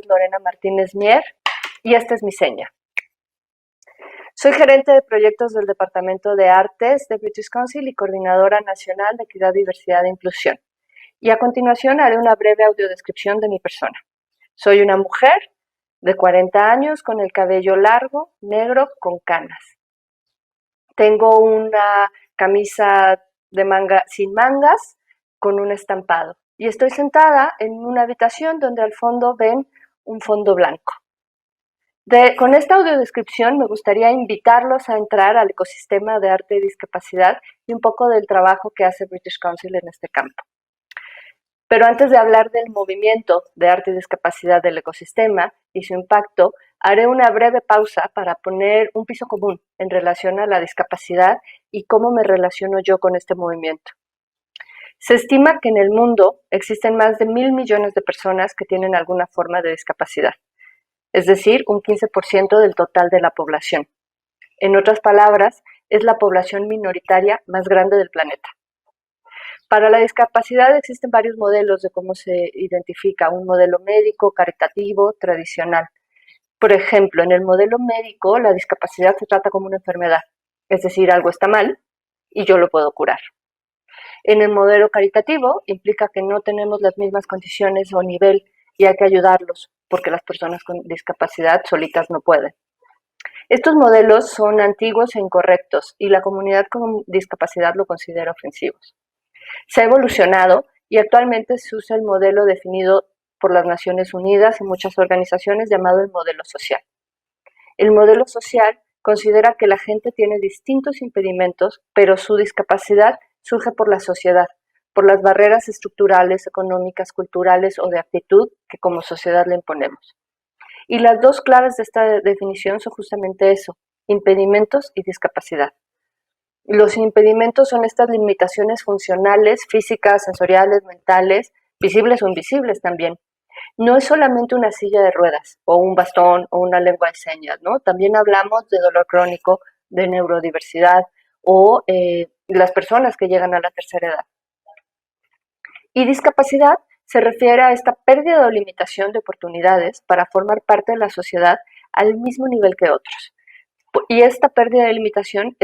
Lorena Martínez Mier y esta es mi seña. Soy gerente de proyectos del Departamento de Artes de British Council y coordinadora nacional de Equidad, Diversidad e Inclusión. Y a continuación haré una breve audiodescripción de mi persona. Soy una mujer de 40 años con el cabello largo, negro, con canas. Tengo una camisa de manga sin mangas con un estampado. Y estoy sentada en una habitación donde al fondo ven un fondo blanco. Con esta audiodescripción me gustaría invitarlos a entrar al ecosistema de arte y discapacidad y un poco del trabajo que hace British Council en este campo. Pero antes de hablar del movimiento de arte y discapacidad del ecosistema y su impacto, haré una breve pausa para poner un piso común en relación a la discapacidad y cómo me relaciono yo con este movimiento. Se estima que en el mundo existen más de 1.000 millones de personas que tienen alguna forma de discapacidad, es decir, un 15% del total de la población. En otras palabras, es la población minoritaria más grande del planeta. Para la discapacidad existen varios modelos de cómo se identifica, un modelo médico, caritativo, tradicional. Por ejemplo, en el modelo médico, la discapacidad se trata como una enfermedad, es decir, algo está mal y yo lo puedo curar. En el modelo caritativo implica que no tenemos las mismas condiciones o nivel y hay que ayudarlos, porque las personas con discapacidad solitas no pueden. Estos modelos son antiguos e incorrectos y la comunidad con discapacidad lo considera ofensivos. Se ha evolucionado y actualmente se usa el modelo definido por las Naciones Unidas y muchas organizaciones llamado el modelo social. El modelo social considera que la gente tiene distintos impedimentos, pero su discapacidad surge por la sociedad, por las barreras estructurales, económicas, culturales o de actitud que como sociedad le imponemos. Y las dos claves de esta definición son justamente eso, impedimentos y discapacidad. Los impedimentos son estas limitaciones funcionales, físicas, sensoriales, mentales, visibles o invisibles también. No es solamente una silla de ruedas o un bastón o una lengua de señas, ¿no? También hablamos de dolor crónico, de neurodiversidad o las personas que llegan a la tercera edad. Y discapacidad se refiere a esta pérdida o limitación de oportunidades para formar parte de la sociedad al mismo nivel que otros. Y esta pérdida de limitación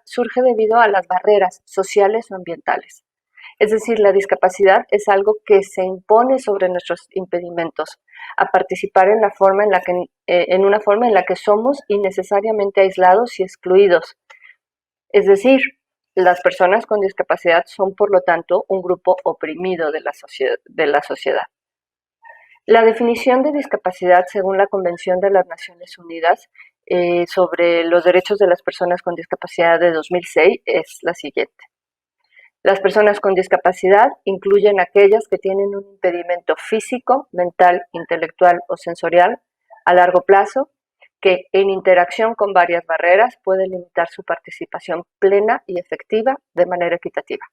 surge debido a las barreras sociales o ambientales. Es decir, la discapacidad es algo que se impone sobre nuestros impedimentos, a participar en una forma en la que somos innecesariamente aislados y excluidos. Es decir, las personas con discapacidad son, por lo tanto, un grupo oprimido de la sociedad. La definición de discapacidad, según la Convención de las Naciones Unidas sobre los derechos de las personas con discapacidad de 2006, es la siguiente. Las personas con discapacidad incluyen aquellas que tienen un impedimento físico, mental, intelectual o sensorial a largo plazo, que en interacción con varias barreras puede limitar su participación plena y efectiva de manera equitativa.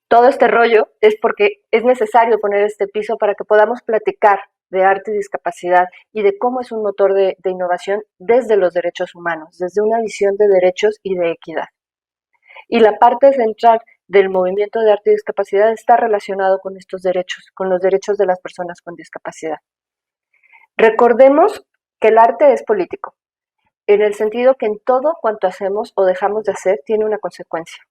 Todo este rollo es porque es necesario poner este piso para que podamos platicar de arte y discapacidad y de cómo es un motor de innovación desde los derechos humanos, desde una visión de derechos y de equidad. Y la parte central del movimiento de arte y discapacidad está relacionado con estos derechos, con los derechos de las personas con discapacidad. Recordemos que el arte es político, en el sentido que en todo cuanto hacemos o dejamos de hacer tiene una consecuencia.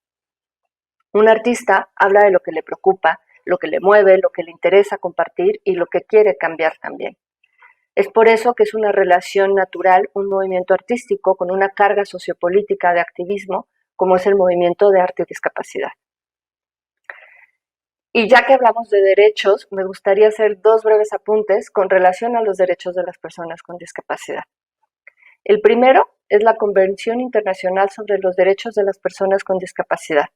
Un artista habla de lo que le preocupa, lo que le mueve, lo que le interesa compartir y lo que quiere cambiar también. Es por eso que es una relación natural un movimiento artístico con una carga sociopolítica de activismo, como es el movimiento de arte y discapacidad. Y ya que hablamos de derechos, me gustaría hacer dos breves apuntes con relación a los derechos de las personas con discapacidad. El primero es la Convención Internacional sobre los Derechos de las Personas con Discapacidad,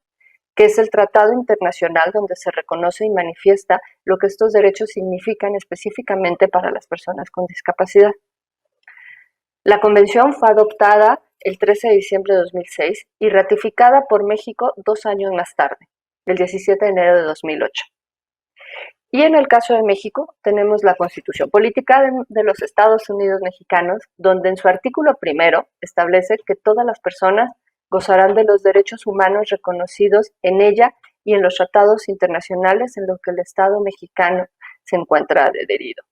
que es el tratado internacional donde se reconoce y manifiesta lo que estos derechos significan específicamente para las personas con discapacidad. La convención fue adoptada el 13 de diciembre de 2006 y ratificada por México 2 años más tarde, el 17 de enero de 2008. Y en el caso de México tenemos la Constitución Política de los Estados Unidos Mexicanos, donde en su artículo primero establece que todas las personas gozarán de los derechos humanos reconocidos en ella y en los tratados internacionales en los que el Estado mexicano se encuentra adherido.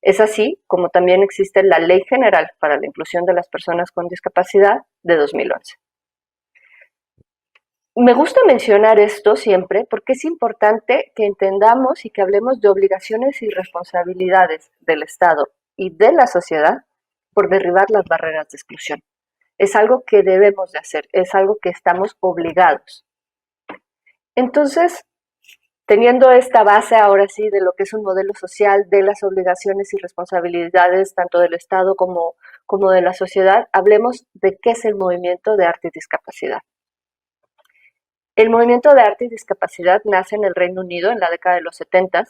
Es así como también existe la Ley General para la Inclusión de las Personas con Discapacidad de 2011. Me gusta mencionar esto siempre porque es importante que entendamos y que hablemos de obligaciones y responsabilidades del Estado y de la sociedad por derribar las barreras de exclusión. Es algo que debemos de hacer, es algo que estamos obligados. Entonces, teniendo esta base ahora sí de lo que es un modelo social, de las obligaciones y responsabilidades tanto del Estado como de la sociedad, hablemos de qué es el movimiento de arte y discapacidad. El movimiento de arte y discapacidad nace en el Reino Unido en la década de los 70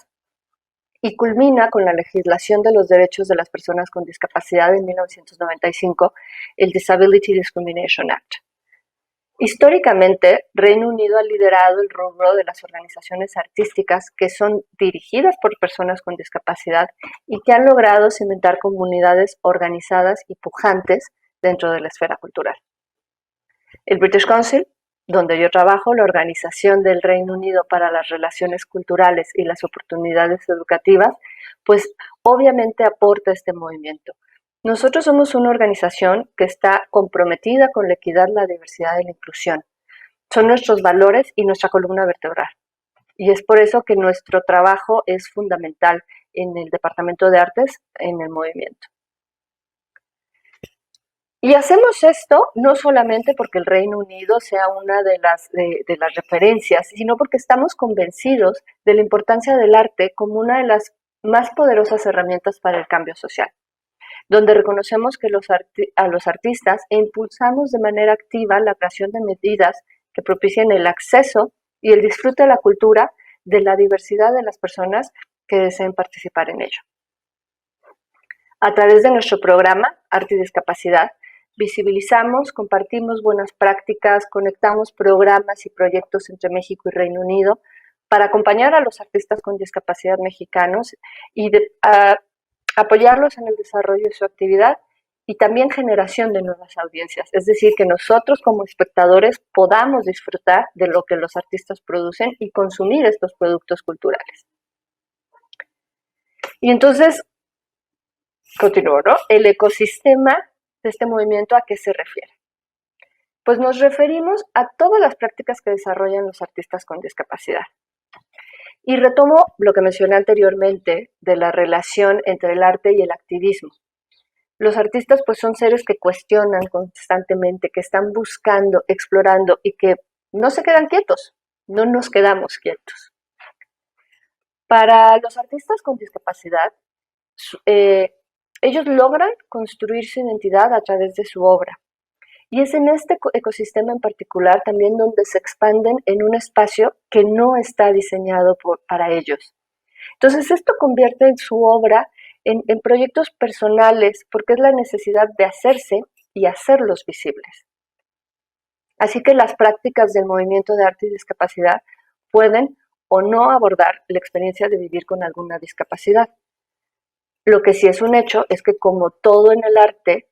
y culmina con la legislación de los derechos de las personas con discapacidad en 1995, el Disability Discrimination Act. Históricamente, Reino Unido ha liderado el rubro de las organizaciones artísticas que son dirigidas por personas con discapacidad y que han logrado cimentar comunidades organizadas y pujantes dentro de la esfera cultural. El British Council, donde yo trabajo, la Organización del Reino Unido para las Relaciones Culturales y las Oportunidades Educativas, pues obviamente aporta este movimiento. Nosotros somos una organización que está comprometida con la equidad, la diversidad y la inclusión. Son nuestros valores y nuestra columna vertebral. Y es por eso que nuestro trabajo es fundamental en el Departamento de Artes en el movimiento. Y hacemos esto no solamente porque el Reino Unido sea una de las referencias, sino porque estamos convencidos de la importancia del arte como una de las más poderosas herramientas para el cambio social, donde reconocemos que a los artistas e impulsamos de manera activa la creación de medidas que propicien el acceso y el disfrute de la cultura de la diversidad de las personas que deseen participar en ello. A través de nuestro programa Arte y Discapacidad, visibilizamos, compartimos buenas prácticas, conectamos programas y proyectos entre México y Reino Unido para acompañar a los artistas con discapacidad mexicanos y apoyarlos en el desarrollo de su actividad y también generación de nuevas audiencias. Es decir, que nosotros como espectadores podamos disfrutar de lo que los artistas producen y consumir estos productos culturales. Y entonces, continúo, ¿no? El ecosistema de este movimiento, ¿a qué se refiere? Pues nos referimos a todas las prácticas que desarrollan los artistas con discapacidad. Y retomo lo que mencioné anteriormente de la relación entre el arte y el activismo. Los artistas pues son seres que cuestionan constantemente, que están buscando, explorando y que no se quedan quietos, no nos quedamos quietos. Para los artistas con discapacidad, ellos logran construir su identidad a través de su obra. Y es en este ecosistema en particular también donde se expanden en un espacio que no está diseñado para ellos. Entonces esto convierte en su obra en proyectos personales porque es la necesidad de hacerse y hacerlos visibles. Así que las prácticas del movimiento de arte y discapacidad pueden o no abordar la experiencia de vivir con alguna discapacidad. Lo que sí es un hecho es que como todo en el arte,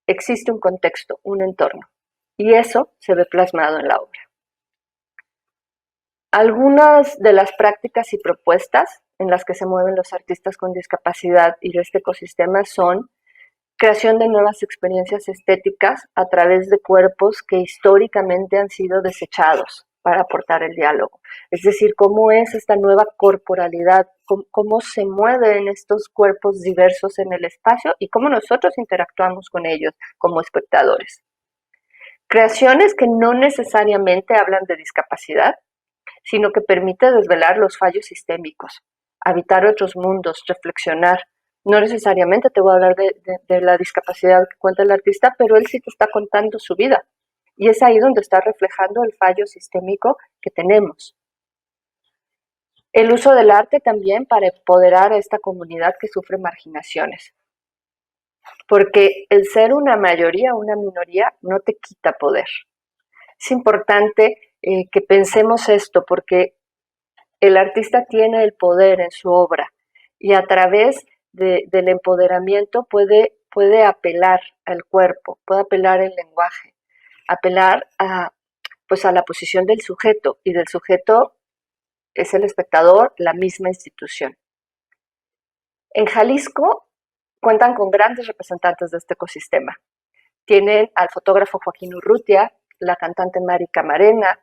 existe un contexto, un entorno, y eso se ve plasmado en la obra. Algunas de las prácticas y propuestas en las que se mueven los artistas con discapacidad y de este ecosistema son creación de nuevas experiencias estéticas a través de cuerpos que históricamente han sido desechados para aportar el diálogo. Es decir, cómo es esta nueva corporalidad, cómo se mueven estos cuerpos diversos en el espacio y cómo nosotros interactuamos con ellos como espectadores. Creaciones que no necesariamente hablan de discapacidad, sino que permite desvelar los fallos sistémicos, habitar otros mundos, reflexionar. No necesariamente te voy a hablar de la discapacidad que cuenta el artista, pero él sí te está contando su vida. Y es ahí donde está reflejando el fallo sistémico que tenemos. El uso del arte también para empoderar a esta comunidad que sufre marginaciones. Porque el ser una mayoría o una minoría no te quita poder. Es importante que pensemos esto porque el artista tiene el poder en su obra y a través del empoderamiento puede apelar al cuerpo, puede apelar el lenguaje, apelar a la posición del sujeto, y del sujeto es el espectador, la misma institución. En Jalisco cuentan con grandes representantes de este ecosistema. Tienen al fotógrafo Joaquín Urrutia, la cantante Mari Camarena,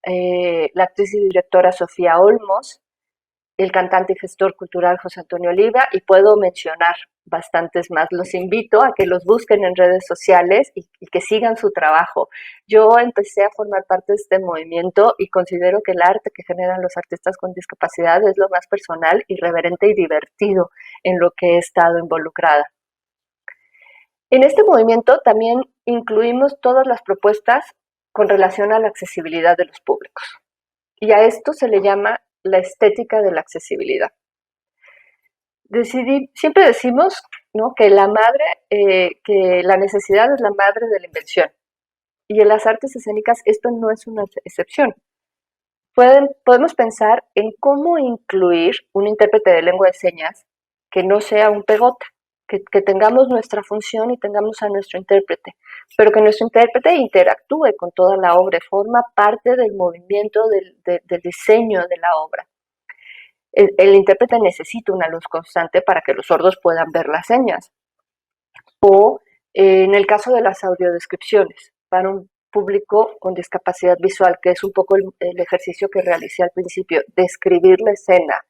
la actriz y directora Sofía Olmos, el cantante y gestor cultural José Antonio Oliva, y puedo mencionar bastantes más. Los invito a que los busquen en redes sociales y que sigan su trabajo. Yo empecé a formar parte de este movimiento y considero que el arte que generan los artistas con discapacidad es lo más personal, irreverente y divertido en lo que he estado involucrada. En este movimiento también incluimos todas las propuestas con relación a la accesibilidad de los públicos. Y a esto se le llama la estética de la accesibilidad. Siempre decimos, ¿no?, que que la necesidad es la madre de la invención. Y en las artes escénicas esto no es una excepción. Podemos pensar en cómo incluir un intérprete de lengua de señas que no sea un pegota, que tengamos nuestra función y tengamos a nuestro intérprete, pero que nuestro intérprete interactúe con toda la obra, forma parte del movimiento del diseño de la obra. El intérprete necesita una luz constante para que los sordos puedan ver las señas. O en el caso de las audiodescripciones, para un público con discapacidad visual, que es un poco el ejercicio que realicé al principio, describir la escena,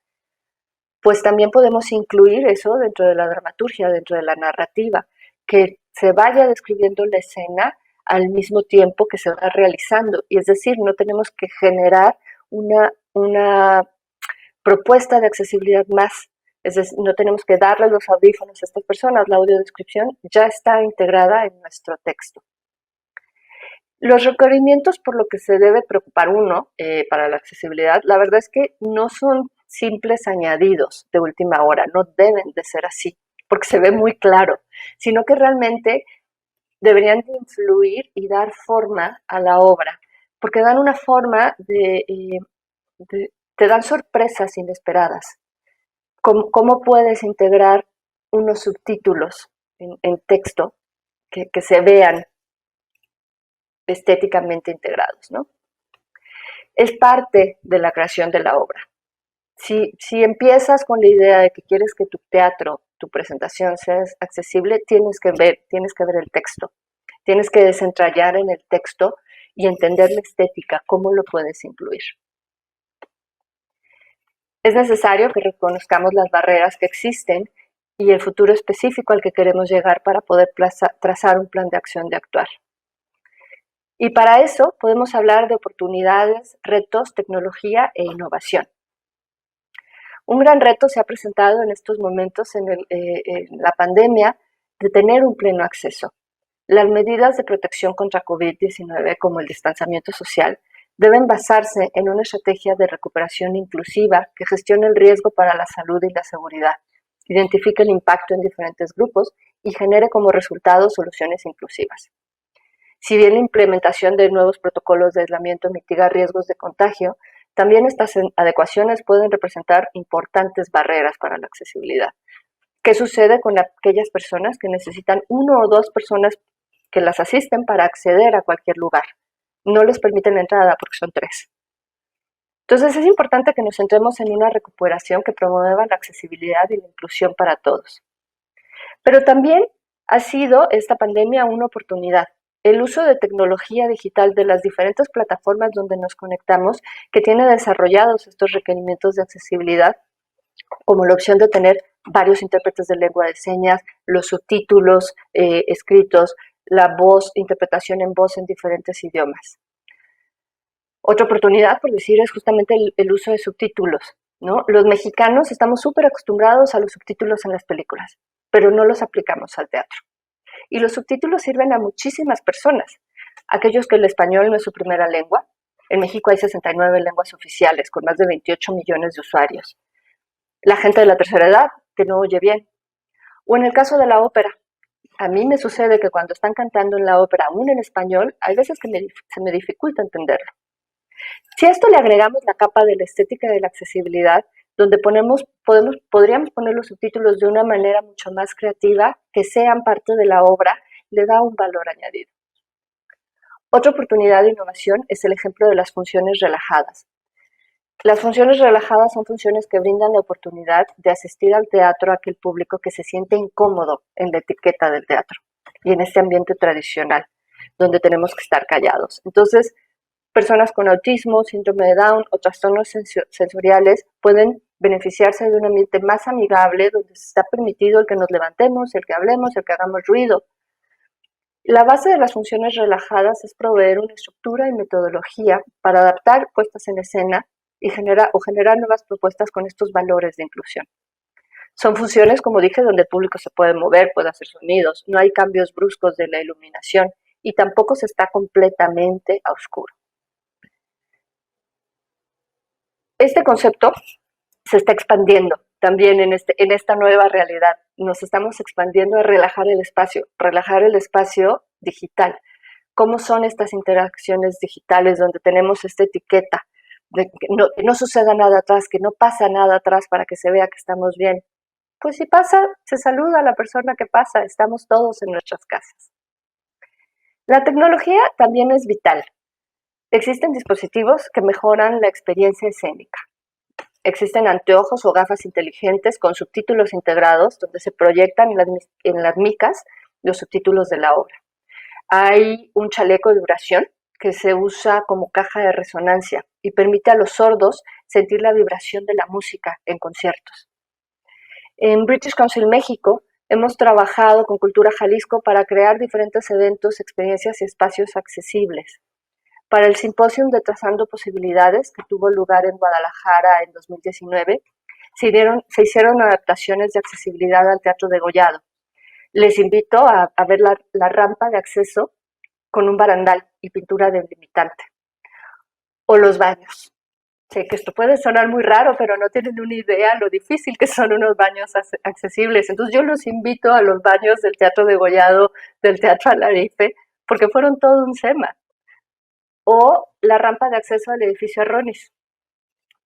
pues también podemos incluir eso dentro de la dramaturgia, dentro de la narrativa, que se vaya describiendo la escena al mismo tiempo que se va realizando. Y es decir, no tenemos que generar una propuesta de accesibilidad más. Es decir, no tenemos que darle los audífonos a estas personas, la audiodescripción ya está integrada en nuestro texto. Los requerimientos por lo que se debe preocupar uno para la accesibilidad, la verdad es que no son simples añadidos de última hora, no deben de ser así, porque se ve muy claro, sino que realmente deberían de influir y dar forma a la obra, porque dan una forma te dan sorpresas inesperadas. ¿Cómo puedes integrar unos subtítulos en texto que se vean estéticamente integrados, ¿no? Es parte de la creación de la obra. Si empiezas con la idea de que quieres que tu teatro, tu presentación sea accesible, tienes que ver el texto, tienes que desentrañar en el texto y entender la estética, cómo lo puedes incluir. Es necesario que reconozcamos las barreras que existen y el futuro específico al que queremos llegar para poder trazar un plan de acción de actuar. Y para eso podemos hablar de oportunidades, retos, tecnología e innovación. Un gran reto se ha presentado en estos momentos en la pandemia de tener un pleno acceso. Las medidas de protección contra COVID-19, como el distanciamiento social, deben basarse en una estrategia de recuperación inclusiva que gestione el riesgo para la salud y la seguridad, identifique el impacto en diferentes grupos y genere como resultado soluciones inclusivas. Si bien la implementación de nuevos protocolos de aislamiento mitiga riesgos de contagio, también estas adecuaciones pueden representar importantes barreras para la accesibilidad. ¿Qué sucede con aquellas personas que necesitan 1 o 2 personas que las asisten para acceder a cualquier lugar? No les permiten la entrada porque son 3. Entonces es importante que nos centremos en una recuperación que promueva la accesibilidad y la inclusión para todos. Pero también ha sido esta pandemia una oportunidad. El uso de tecnología digital de las diferentes plataformas donde nos conectamos, que tiene desarrollados estos requerimientos de accesibilidad, como la opción de tener varios intérpretes de lengua de señas, los subtítulos escritos, la voz, interpretación en voz en diferentes idiomas. Otra oportunidad, por decir, es justamente el uso de subtítulos, ¿no? Los mexicanos estamos súper acostumbrados a los subtítulos en las películas, pero no los aplicamos al teatro. Y los subtítulos sirven a muchísimas personas. Aquellos que el español no es su primera lengua. En México hay 69 lenguas oficiales con más de 28 millones de usuarios. La gente de la tercera edad que no oye bien. O en el caso de la ópera. A mí me sucede que cuando están cantando en la ópera, aún en español, hay veces que se me dificulta entenderlo. Si a esto le agregamos la capa de la estética de la accesibilidad, donde podríamos poner los subtítulos de una manera mucho más creativa, que sean parte de la obra, le da un valor añadido. Otra oportunidad de innovación es el ejemplo de las funciones relajadas. Las funciones relajadas son funciones que brindan la oportunidad de asistir al teatro a aquel público que se siente incómodo en la etiqueta del teatro y en este ambiente tradicional, donde tenemos que estar callados. Entonces, personas con autismo, síndrome de Down o trastornos sensoriales pueden beneficiarse de un ambiente más amigable, donde se está permitido el que nos levantemos, el que hablemos, el que hagamos ruido. La base de las funciones relajadas es proveer una estructura y metodología para adaptar puestas en escena y generar nuevas propuestas con estos valores de inclusión. Son funciones, como dije, donde el público se puede mover, puede hacer sonidos, no hay cambios bruscos de la iluminación y tampoco se está completamente a oscuro. Este concepto se está expandiendo también en esta nueva realidad. Nos estamos expandiendo a relajar el espacio digital. ¿Cómo son estas interacciones digitales donde tenemos esta etiqueta de que no suceda nada atrás, que no pasa nada atrás para que se vea que estamos bien? Pues si pasa, se saluda a la persona que pasa, estamos todos en nuestras casas. La tecnología también es vital. Existen dispositivos que mejoran la experiencia escénica. Existen anteojos o gafas inteligentes con subtítulos integrados donde se proyectan en las micas los subtítulos de la obra. Hay un chaleco de vibración que se usa como caja de resonancia y permite a los sordos sentir la vibración de la música en conciertos. En British Council México hemos trabajado con Cultura Jalisco para crear diferentes eventos, experiencias y espacios accesibles. Para el Simposium de Trazando Posibilidades, que tuvo lugar en Guadalajara en 2019, se hicieron adaptaciones de accesibilidad al Teatro Degollado. Les invito a ver la rampa de acceso con un barandal y pintura delimitante. O los baños. Sé que esto puede sonar muy raro, pero no tienen una idea lo difícil que son unos baños accesibles. Entonces yo los invito a los baños del Teatro Degollado, del Teatro Alarife, porque fueron todo un tema. O la rampa de acceso al edificio Arronis.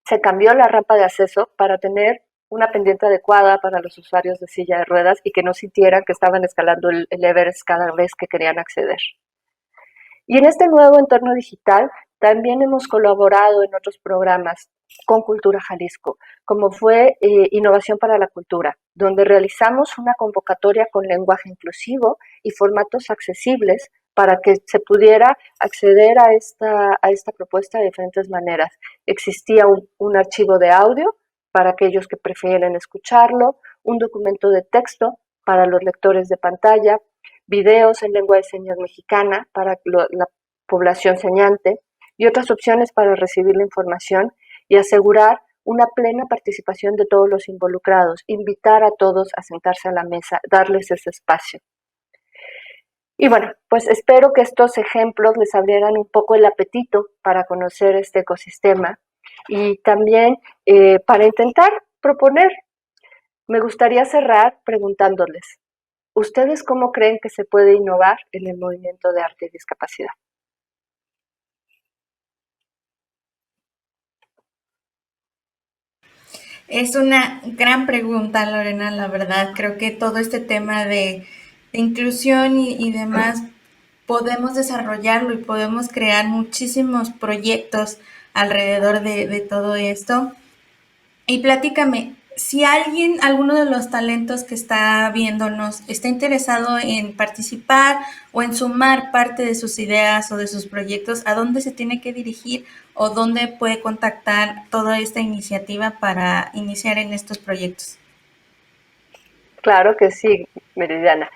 Se cambió la rampa de acceso para tener una pendiente adecuada para los usuarios de silla de ruedas y que no sintieran que estaban escalando el Everest cada vez que querían acceder. Y en este nuevo entorno digital también hemos colaborado en otros programas con Cultura Jalisco, como fue Innovación para la Cultura, donde realizamos una convocatoria con lenguaje inclusivo y formatos accesibles para que se pudiera acceder a esta propuesta de diferentes maneras. Existía un archivo de audio para aquellos que prefieren escucharlo, un documento de texto para los lectores de pantalla, videos en lengua de señas mexicana para la población señante y otras opciones para recibir la información y asegurar una plena participación de todos los involucrados, invitar a todos a sentarse a la mesa, darles ese espacio. Y bueno, pues espero que estos ejemplos les abrieran un poco el apetito para conocer este ecosistema y también para intentar proponer. Me gustaría cerrar preguntándoles, ¿ustedes cómo creen que se puede innovar en el movimiento de arte y discapacidad? Es una gran pregunta, Lorena, la verdad. Creo que todo este tema de inclusión y demás podemos desarrollarlo y podemos crear muchísimos proyectos alrededor de todo esto. Y platícame, si alguien, alguno de los talentos que está viéndonos, está interesado en participar o en sumar parte de sus ideas o de sus proyectos, ¿a dónde se tiene que dirigir o dónde puede contactar toda esta iniciativa para iniciar en estos proyectos? Claro que sí, Meridiana.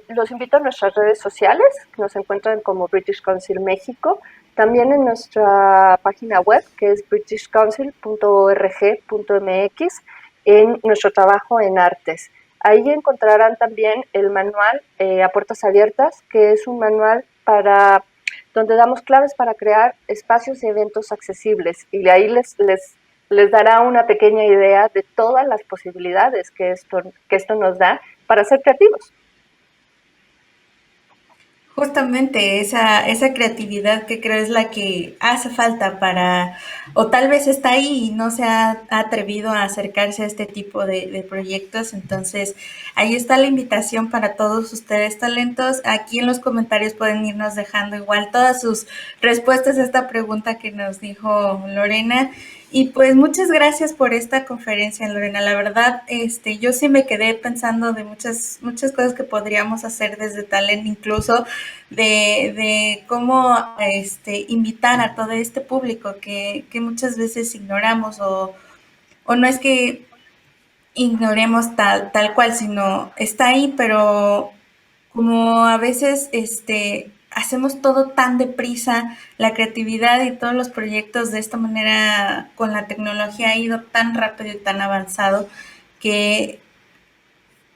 Los invito a nuestras redes sociales, nos encuentran como British Council México, también en nuestra página web, que es britishcouncil.org.mx, en nuestro trabajo en artes. Ahí encontrarán también el manual a puertas abiertas, que es un manual donde damos claves para crear espacios y eventos accesibles. Y de ahí les dará una pequeña idea de todas las posibilidades que esto nos da para ser creativos. Justamente esa creatividad que creo es la que hace falta para, o tal vez está ahí y no se ha atrevido a acercarse a este tipo de proyectos. Entonces, ahí está la invitación para todos ustedes talentos. Aquí en los comentarios pueden irnos dejando igual todas sus respuestas a esta pregunta que nos dijo Lorena. Y pues muchas gracias por esta conferencia, Lorena. La verdad, yo sí me quedé pensando de muchas cosas que podríamos hacer desde Talent, incluso de cómo invitar a todo este público que muchas veces ignoramos o no es que ignoremos tal cual, sino está ahí, pero como a veces hacemos todo tan deprisa, la creatividad y todos los proyectos de esta manera con la tecnología ha ido tan rápido y tan avanzado que,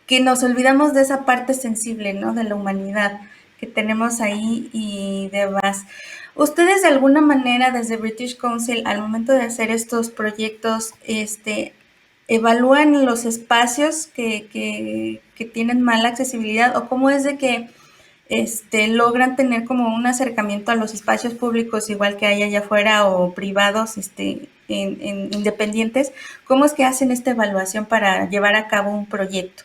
que nos olvidamos de esa parte sensible, ¿no? De la humanidad que tenemos ahí y demás. ¿Ustedes de alguna manera desde British Council al momento de hacer estos proyectos evalúan los espacios que tienen mala accesibilidad o cómo es de que logran tener como un acercamiento a los espacios públicos igual que hay allá afuera o privados en independientes? ¿Cómo es que hacen esta evaluación para llevar a cabo un proyecto?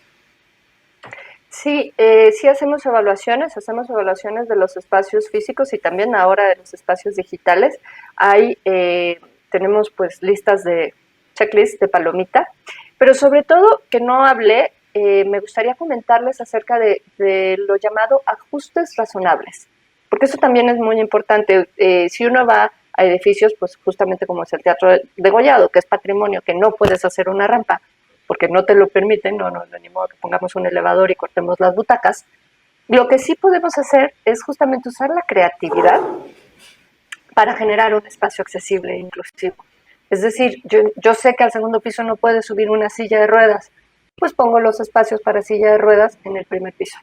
Sí, sí hacemos evaluaciones de los espacios físicos y también ahora de los espacios digitales. Tenemos pues listas de checklist de palomita, pero sobre todo que no hablé, me gustaría comentarles acerca de lo llamado ajustes razonables, porque eso también es muy importante. Si uno va a edificios, pues justamente como es el Teatro de Gollado, que es patrimonio, que no puedes hacer una rampa, porque no te lo permiten, no, ni modo que pongamos un elevador y cortemos las butacas. Lo que sí podemos hacer es justamente usar la creatividad para generar un espacio accesible e inclusivo. Es decir, yo sé que al segundo piso no puede subir una silla de ruedas, pues pongo los espacios para silla de ruedas en el primer piso.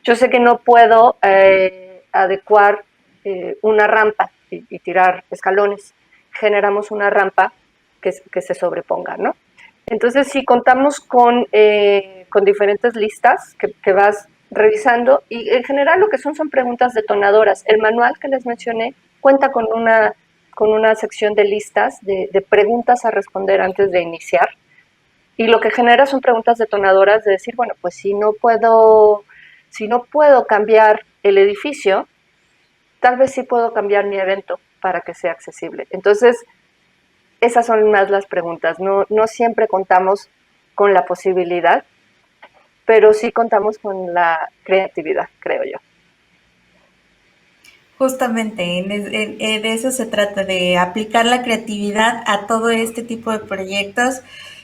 Yo sé que no puedo adecuar una rampa y tirar escalones. Generamos una rampa que se sobreponga, ¿no? Entonces, si contamos con diferentes listas que vas revisando y en general lo que son preguntas detonadoras. El manual que les mencioné cuenta con una sección de listas de preguntas a responder antes de iniciar y lo que genera son preguntas detonadoras de decir, bueno, pues si no puedo cambiar el edificio, tal vez sí puedo cambiar mi evento para que sea accesible. Entonces, esas son más las preguntas. No siempre contamos con la posibilidad, pero sí contamos con la creatividad, creo yo. Justamente, de eso se trata, de aplicar la creatividad a todo este tipo de proyectos.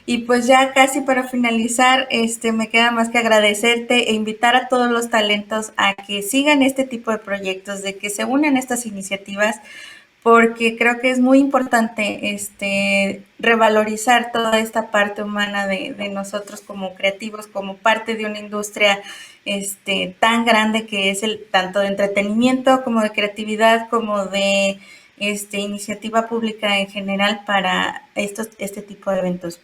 Y pues ya casi para finalizar, me queda más que agradecerte e invitar a todos los talentos a que sigan este tipo de proyectos, de que se unan a estas iniciativas, porque creo que es muy importante revalorizar toda esta parte humana de nosotros como creativos, como parte de una industria tan grande que es el tanto de entretenimiento como de creatividad, como de iniciativa pública en general para este tipo de eventos.